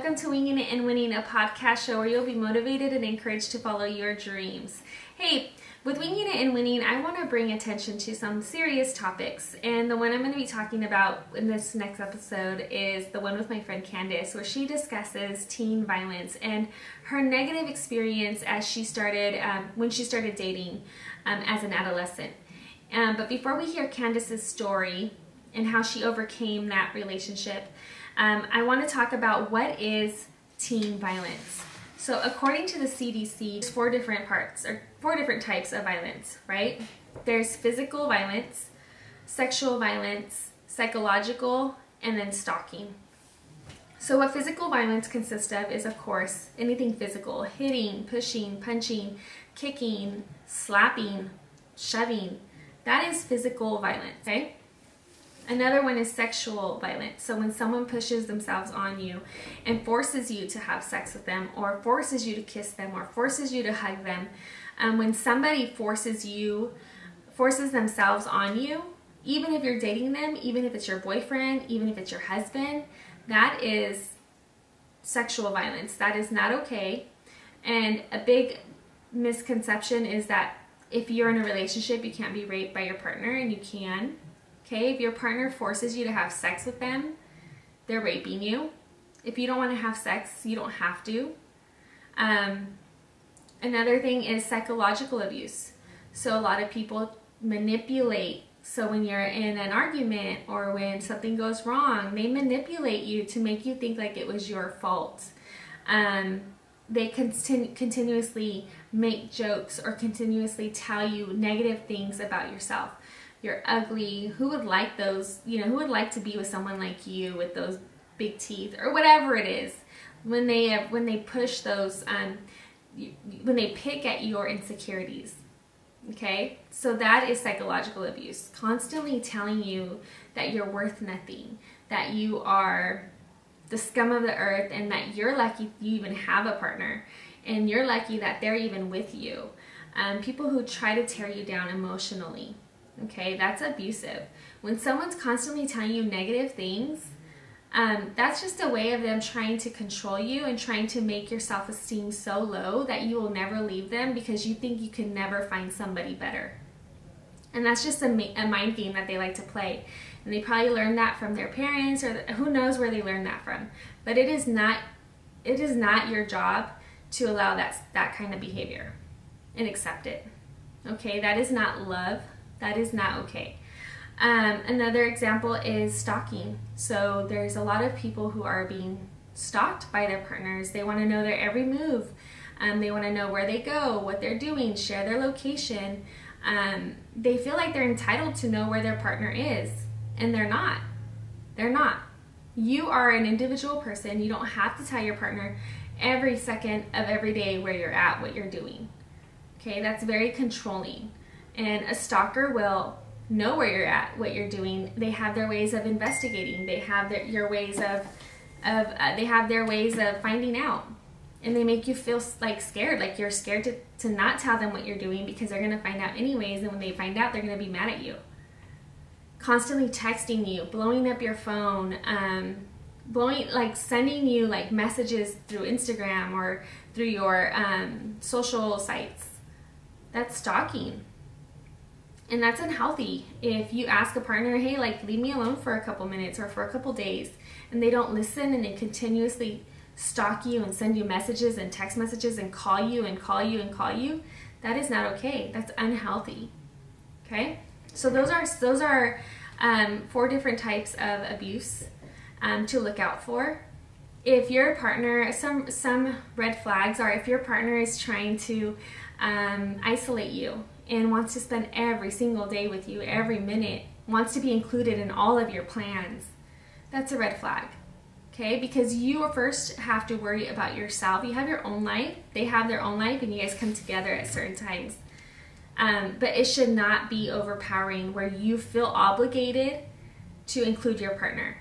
welcome to Winging It and Winning, a podcast show where you'll be motivated and encouraged to follow your dreams. Hey, with Winging It and Winning, I want to bring attention to some serious topics, and the one I'm going to be talking about in this next episode is the one with my friend Candice, where she discusses teen violence and her negative experience as she started, when she started dating as an adolescent. But before we hear Candice's story and how she overcame that relationship, I want to talk about what is teen violence. So according to the CDC, there's four different types of violence, right? There's physical violence, sexual violence, psychological, and then stalking. So what physical violence consists of is, of course, anything physical: hitting, pushing, punching, kicking, slapping, shoving. That is physical violence, okay? Another one is sexual violence. So when someone pushes themselves on you and forces you to have sex with them, or forces you to kiss them, or forces you to hug them, when somebody forces themselves on you, even if you're dating them, even if it's your boyfriend, even if it's your husband, that is sexual violence. That is not okay. And a big misconception is that if you're in a relationship, you can't be raped by your partner, and you can. Okay, if your partner forces you to have sex with them, they're raping you. If you don't want to have sex, you don't have to. Another thing is psychological abuse. So a lot of people manipulate. So when you're in an argument or when something goes wrong, they manipulate you to make you think like it was your fault. They continuously make jokes or continuously tell you negative things about yourself. You're ugly. Who would like those? Who would like to be with someone like you with those big teeth, or whatever it is? When they push those, when they pick at your insecurities. Okay, so that is psychological abuse. Constantly telling you that you're worth nothing, that you are the scum of the earth, and that you're lucky you even have a partner, and you're lucky that they're even with you. People who try to tear you down emotionally. Okay, that's abusive. When someone's constantly telling you negative things, that's just a way of them trying to control you and trying to make your self-esteem so low that you will never leave them because you think you can never find somebody better. And that's just a mind game that they like to play. And they probably learned that from their parents, or who knows where they learned that from. But it is not your job to allow that kind of behavior and accept it. Okay, that is not love. That is not okay. Another example is stalking. So there's a lot of people who are being stalked by their partners. They want to know their every move. They want to know where they go, what they're doing, share their location. They feel like they're entitled to know where their partner is, and they're not. They're not. You are an individual person. You don't have to tell your partner every second of every day where you're at, what you're doing. Okay, that's very controlling. And a stalker will know where you're at, what you're doing. They have their ways of investigating. They have their ways of finding out. And they make you feel like scared, like you're scared to not tell them what you're doing because they're going to find out anyways. And when they find out, they're going to be mad at you. Constantly texting you, blowing up your phone, sending you like messages through Instagram or through your social sites. That's stalking. And that's unhealthy. If you ask a partner, hey, like, leave me alone for a couple minutes or for a couple days, and they don't listen and they continuously stalk you and send you messages and text messages and call you and call you and call you, that is not okay. That's unhealthy. Okay? So those are 4 different types of abuse to look out for. If your partner, some red flags are if your partner is trying to isolate you and wants to spend every single day with you, every minute, wants to be included in all of your plans, that's a red flag, okay? Because you first have to worry about yourself. You have your own life, they have their own life, and you guys come together at certain times. But it should not be overpowering where you feel obligated to include your partner.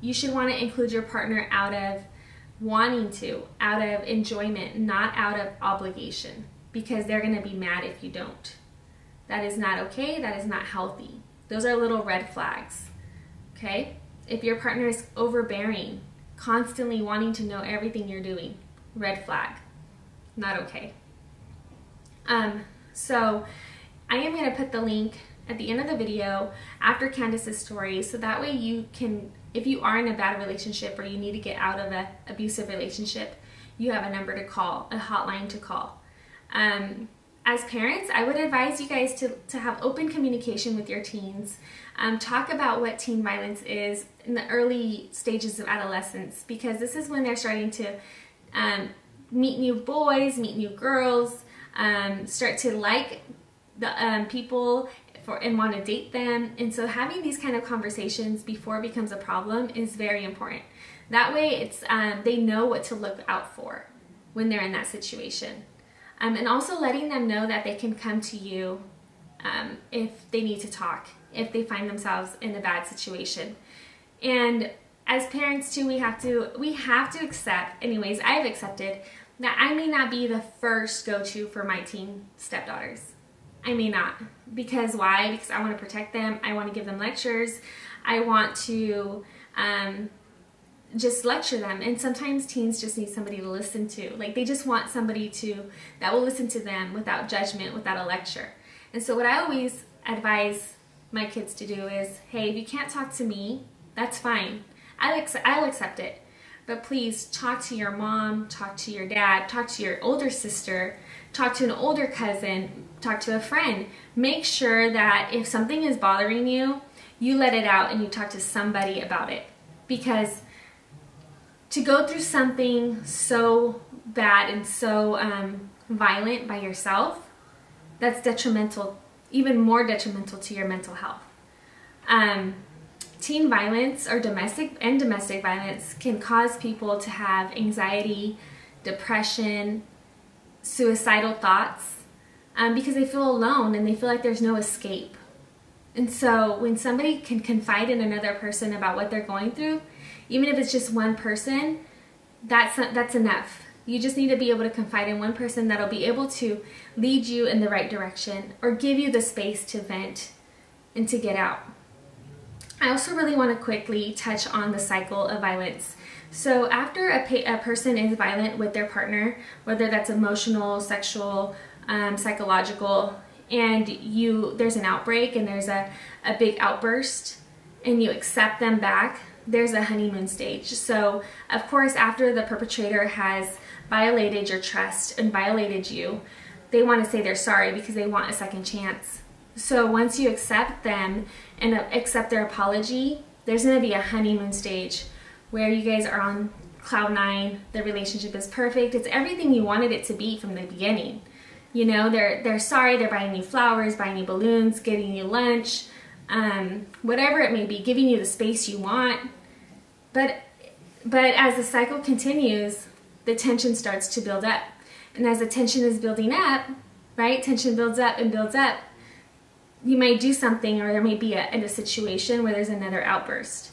You should want to include your partner out of wanting to, out of enjoyment, not out of obligation, because they're going to be mad if you don't. That is not okay. That is not healthy. Those are little red flags, okay? If your partner is overbearing, constantly wanting to know everything you're doing. Red flag. Not okay. So I am going to put the link at the end of the video after Candice's story, so that way you can, if you are in a bad relationship or you need to get out of an abusive relationship, you have a number to call, a hotline to call. As parents, I would advise you guys to have open communication with your teens. Talk about what teen violence is in the early stages of adolescence, because this is when they're starting to meet new boys, meet new girls, start to like the people and want to date them. And so having these kind of conversations before it becomes a problem is very important. That way it's they know what to look out for when they're in that situation. And also letting them know that they can come to you if they need to talk, if they find themselves in a bad situation. And as parents too, we have to accept, anyways, I've accepted that I may not be the first go-to for my teen stepdaughters. I may not. Because why? Because I want to protect them. I want to give them lectures. I want to just lecture them. And sometimes teens just need somebody to listen to. Like, they just want somebody that will listen to them without judgment, without a lecture. And so what I always advise my kids to do is, hey, if you can't talk to me, that's fine. I'll accept it. But please talk to your mom, talk to your dad, talk to your older sister, talk to an older cousin, talk to a friend. Make sure that if something is bothering you, you let it out and you talk to somebody about it. Because to go through something so bad and so violent by yourself, that's detrimental, even more detrimental to your mental health. Teen violence or domestic violence can cause people to have anxiety, depression, suicidal thoughts, because they feel alone and they feel like there's no escape. And so when somebody can confide in another person about what they're going through, even if it's just one person, that's enough. You just need to be able to confide in one person that'll be able to lead you in the right direction or give you the space to vent and to get out. I also really want to quickly touch on the cycle of violence. So after a person is violent with their partner, whether that's emotional, sexual, psychological, and there's an outbreak and there's a big outburst and you accept them back, there's a honeymoon stage. So of course, after the perpetrator has violated your trust and violated you, they want to say they're sorry because they want a second chance. So once you accept them and accept their apology, there's going to be a honeymoon stage where you guys are on cloud nine. The relationship is perfect. It's everything you wanted it to be from the beginning. You know, they're sorry, they're buying you flowers, buying you balloons, getting you lunch, whatever it may be, giving you the space you want. But as the cycle continues, the tension starts to build up. And as the tension is building up, right, tension builds up and builds up, you may do something, or there may be in a situation where there's another outburst,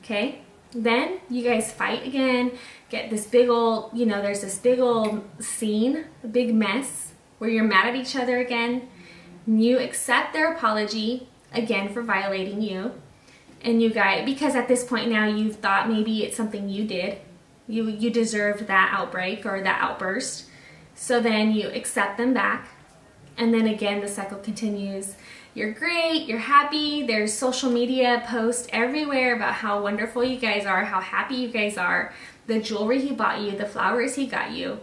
okay? Then you guys fight again, get this big old, there's this big old scene, a big mess, where you're mad at each other again. You accept their apology, again, for violating you. And you guys, because at this point now you've thought maybe it's something you did. You deserved that outbreak or that outburst. So then you accept them back. And then again, the cycle continues. You're great, you're happy, there's social media posts everywhere about how wonderful you guys are, how happy you guys are, the jewelry he bought you, the flowers he got you.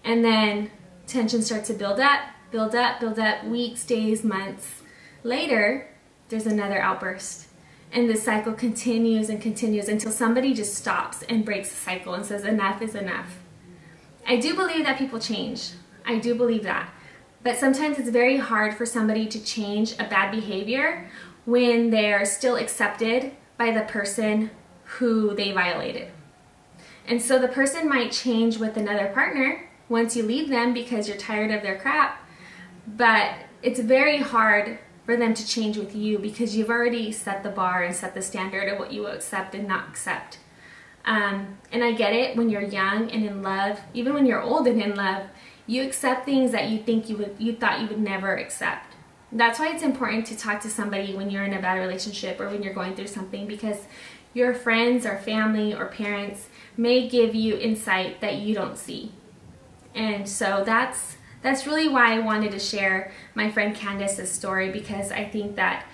And then tension starts to build up, weeks, days, months. Later, there's another outburst. And the cycle continues and continues until somebody just stops and breaks the cycle and says enough is enough. I do believe that people change. I do believe that. But sometimes it's very hard for somebody to change a bad behavior when they're still accepted by the person who they violated. And so the person might change with another partner once you leave them because you're tired of their crap, but it's very hard for them to change with you because you've already set the bar and set the standard of what you will accept and not accept. And I get it, when you're young and in love, even when you're old and in love, you accept things that you thought you would never accept. That's why it's important to talk to somebody when you're in a bad relationship or when you're going through something, because your friends or family or parents may give you insight that you don't see. And so that's really why I wanted to share my friend Candice's story, because I think that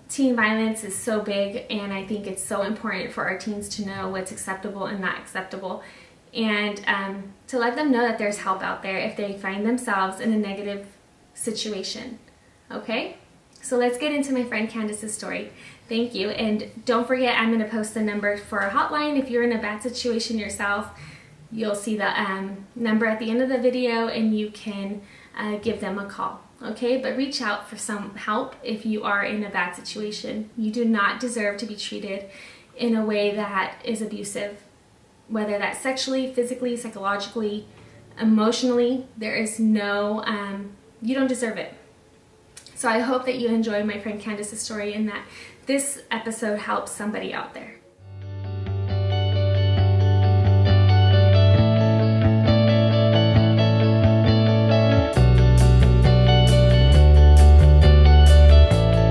teen violence is so big, and I think it's so important for our teens to know what's acceptable and not acceptable, and to let them know that there's help out there if they find themselves in a negative situation. Okay? So let's get into my friend Candice's story. Thank you. And don't forget, I'm going to post the number for a hotline. If you're in a bad situation yourself, you'll see the number at the end of the video, and you can give them a call. Okay? But reach out for some help if you are in a bad situation. You do not deserve to be treated in a way that is abusive, whether that's sexually, physically, psychologically, emotionally. There is no, you don't deserve it. So I hope that you enjoyed my friend Candice's story and that this episode helps somebody out there.